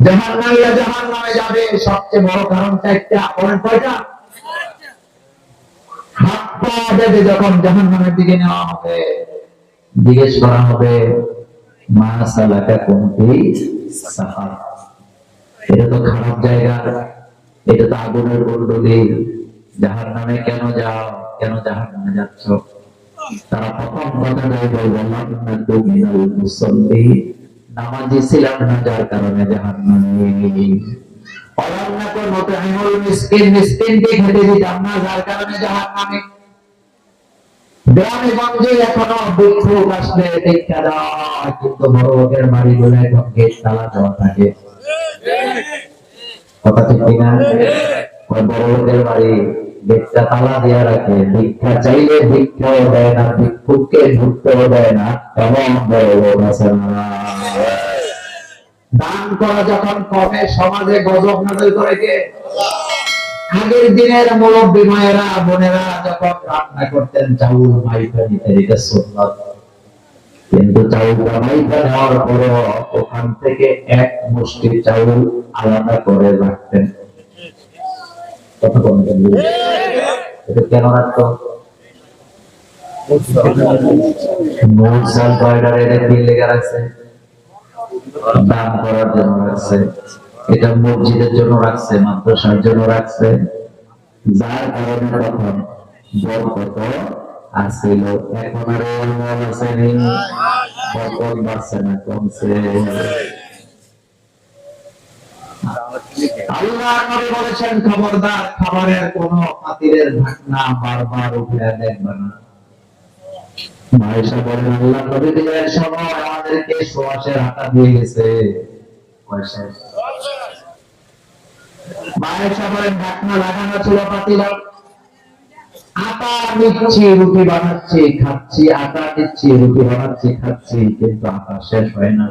জাহান্নামে যাবে সবচেয়ে বড় কারণটা একটা, কয়টা? হাত পা বেঁধে যখন জাহান্নামের দিকে নেওয়া হবে, জিজ্ঞেস করা হবে মা সালাকাকুম ফি সাকার। এটা তো খারাপ জায়গা, এটা তো আগুনের কুণ্ডলী, জাহান্নামে কেন যাও, কেন জাহান্নামে যাচ্ছ? তারা প্রথম কথা বলবে নামাজি ছিলাম না, যার কারণে জাহান্নামে। মিসকিনকে খেতে দিতাম না, যার কারণে জাহান্নামে। গ্রামে গঞ্জে এখনো ভিক্ষুক আসলে ভিক্ষা দেওয়া, কিন্তু বড় লোকের বাড়িগুলো এখন গেট তালা দেওয়া থাকে। কথা ঠিক কিনা? বড় লোকের বাড়ি গেটটা তালা দিয়ে রাখে, ভিক্ষা চাইলে ভিক্ষাও দেয় না, ভিক্ষুককে ঢুকতেও দেয় না, এমন বড় লোক আছে না। দান করা যখন কমে, সমাজে গজব নাযিল করে কে? আগের দিনের মুরব্বী মায়েরা বোনেরা যখন রান্না করতেন চাউল মাইফা নিতেন, এটা সুন্নাত। কিন্তু চাউলটা মাইফা নেওয়ার পরে ওখান থেকে এক মুষ্টি চাউল আলাদা করে রাখতেন। কথা বলতেন, এটা কেন রাখতো? মুরসাল কয়টার এটা কি লেগে রাখছে? দান করার জন্য রাখছে, এটা মসজিদের জন্য রাখছে, মাদ্রাসার জন্য রাখছে, যার কারণে তখন বরকত আসছিল। এখন আর মন আসেনি, বরকত বাড়ছে না, কমছে। আল্লাহ নবী বলেছেন, খবরদার খাবারের কোন পাতিলের ঢাকনা বারবার উঠে দেখবে না। মায়েশা বলেন, আল্লাহ নবী দিনের সময় আমাদেরকে সোয়াশের আটা দিয়ে গেছে। মায়েশা বলেন, ঢাকনা লাগানো ছিল পাতিলে, আটা নিচ্ছি রুটি বানাচ্ছি খাচ্ছি, আটা নিচ্ছি রুটি বানাচ্ছি খাচ্ছি, কিন্তু আটা শেষ হয় না।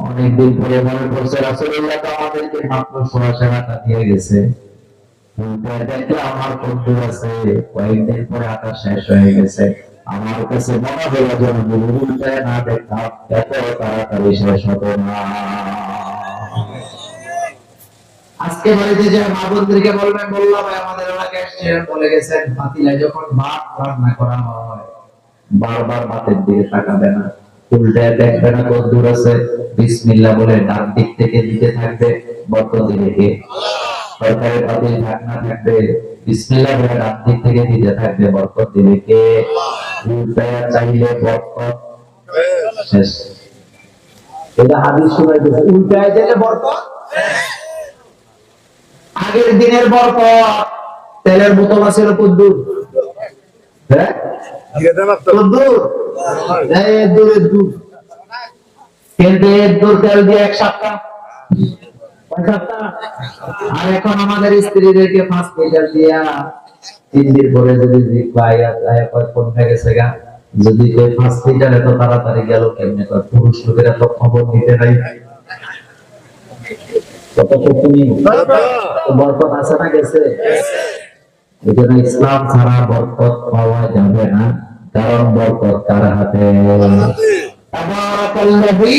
অনেকদিন পরে মনে পড়ছে রাসূলুল্লাহ তো আমাদেরকে মাত্র সোয়াশের আটা দিয়ে গেছে, দেখলে আমার কদ্দুর আছে, কয়েকদিন পরে আটা শেষ হয়ে গেছে। আমার কাছে মনে হলো যেন উল্টায় না দেখতাম, এত তাড়াতাড়ি শেষ হতো না। আজকে বাড়িতে যে মা বোনদেরকে বলবেন, বললাম আমাদের এলাকায় বলে গেছেন, পাতিলায় যখন ভাত রান্না করা হয় বারবার ভাতের দিকে তাকাবে না, উল্টায় দেখবে না কদ্দুর আছে, বিসমিল্লাহ বলে ডান দিক থেকে দিতে থাকবে, বরকত দিবে কে? তরকারি পাতিল ঢাকনা থাকবে, বিসমিল্লাহ বলে ডান দিক থেকে দিতে থাকবে, বরকত দিবে কে? উল্টায় চাইলে বরকত শেষ। এটা হাদিস শুনাইতেছে, উল্টায় দিলে বরকত। আগের দিনের বরকত তেলের বোতল আছে কদ্দুর, হ্যাঁ কদ্দুর, কিন্তু এর তেল দিয়ে এক সপ্তাহ। আর এখন আমাদের স্ত্রীদেরকে 5 লিটার দিয়া 3 দিন পরে যদি কোনটা গেছে গা, যদি 5 লিটার এত তাড়াতাড়ি গেল কেমনে? পুরুষ লোকেরা তো খবর নিতে নাই। বরকত আছে না গেছে? এজন্য ইসলাম ছাড়া বরকত পাওয়া যাবে না, কারণ বরকত কার হাতে? তাবারাকাল্লাযী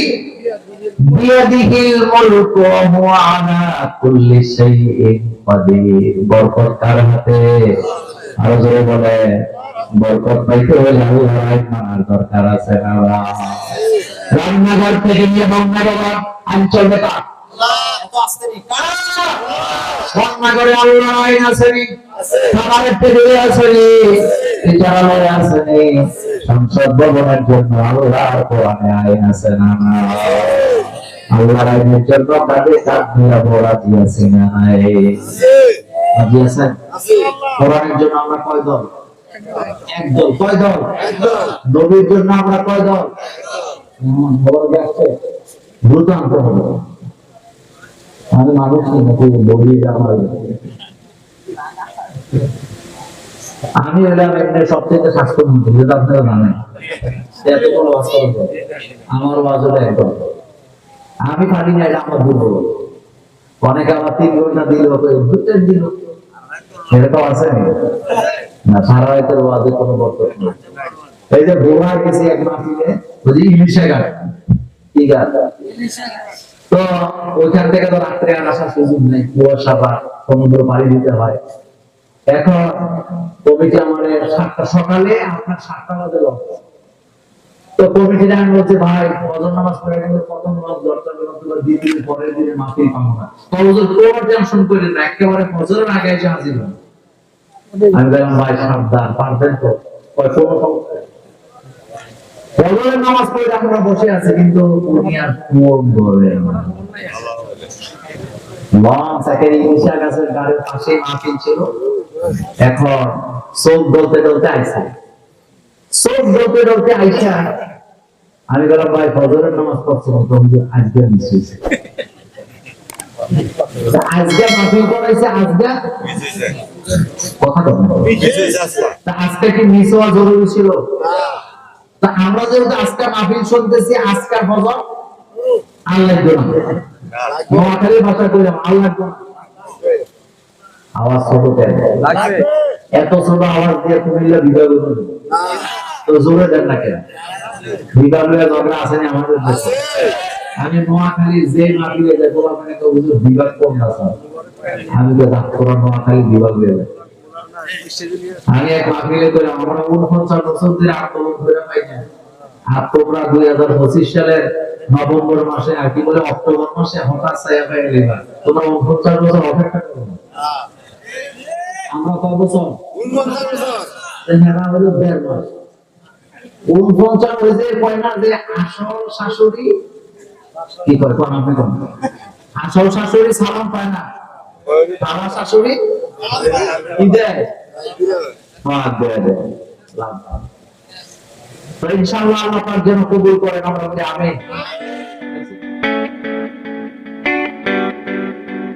বিয়াদিহিল মুলকু ওয়া হুয়া আলা কুল্লি শাইইন কাদির। বরকত কার হাতে? আরো জোরে বলে, বরকত পাইতে হলে আল্লাহর আইন মানার দরকার আছে না? রান্নাঘর থেকে নিয়ে রান্নাঘর অঞ্চল নেতা রান্নাঘরে আল্লাহর আইন আসেনি, খাবারের টেবিলে আসেনি, বিচারালয়ে আসেনি, সংসদ ভবনের জন্য আল্লাহর কোরআনে আইন আছে না? আল্লাহর আইনের জন্য তাদের কাঠমিরা রাজি আছে না? রাজি আছেন? কোরআনের জন্য আমরা কয় দল? একদল। কয় দল? নবীর জন্য আমরা কয় দল? দ্রুত আনতে হবে। আমি মানুষ আমি হলাম এমনি সবচেয়ে স্বাস্থ্যমন্ত্রী, যেটা আপনারা জানেন। আমার ওয়াজ হলো একদম, আমি পারি না, এটা আমার দুর্বল। অনেকে আমার 3 ঘন্টা দিল, 2 দিল, সেটা তো আছে না। সারা রাতের ওয়াজে কোনো বরকত নেই। এই যে ভোলা গেছি এক মাসিকে, বুঝি ইলিশে গাছ ঠিক আছে। তো ওইখান থেকে তো রাত্রে আর আসার সুযোগ নেই, কুয়াশা বা সমুদ্র পাড়ি দিতে হয়। এখন কমিটি আমার 7টা সকালে, আপনার 7টা বাজে লোক। তো কমিটি আমি বলছি ভাই ফজর নামাজ পড়ে গেলে প্রথম নামাজ দরকার তোমার দ্বিতীয় পরের দিনে মাফি পাবো না। ফজর কোনো টেনশন করেন না, একেবারে ফজরের আগে এসে হাজির হন। আমি বললাম ভাই সাবধান, পারবেন তো? কোনো সমস্যা। ফজরের নামাজ পড়ে আমরা বসে আছি, কিন্তু উনি আর মন ধরে না। লঞ্চ একেবারে ঈশা গাছের গাড়ির পাশে মাহফিল ছিল। এখন চোখ ডলতে ডলতে আইসা, চোখ ডলতে ডলতে আইসা আমি বললাম ভাই ফজরের নামাজ পড়ছো আজকে মিস হয়েছে, আজকে মাহফিল করাইছে, আজকে কথা তা আজকে কি মিস হওয়া জরুরি ছিল? তা আমরা যেহেতু আজকে মাহফিল শুনতেছি, আজকে ফজর আল্লাহ নোয়াখালীর ভাষা কইলাম আল্লাহ আওয়াজ ছোট কেন লাগবে? এত ছোট আওয়াজ দিয়ে কুমিল্লা বিভাগ তো জোরে দেন না কেন? বিভাগীয় ঝগড়া আছে না আমাদের দেশে? আমি নোয়াখালী যে মাহফিলে যাই বলা মানে তো হুজুর বিভাগ কোন আছে, আমি তো পুরো নোয়াখালী বিভাগ হয়ে যায়। আমি এক মাহফিলে করে আমরা 49 বছর ধরে আন্দোলন করে পাই না। আর তোমরা 2025 সালের নভেম্বর মাসে আর কি বলে অক্টোবর মাসে হঠাৎ ছায়া পেয়ে গেলে তোমরা 49 বছর অপেক্ষা করো। আমরা কত বছর? 49 বছর। এরা হলো 1.5 মাস। 49 হইছে কয় না যে আসল শাশুড়ি কি করে কোন আপনি কোন আসল শাশুড়ি সালাম পায় না, আমার শাশুড়ি কি দেয়? মার দেয়। তো ইনশাআল্লাহ আল্লাহ পাক যেন কবুল করেন, আমরা বলি আমিন।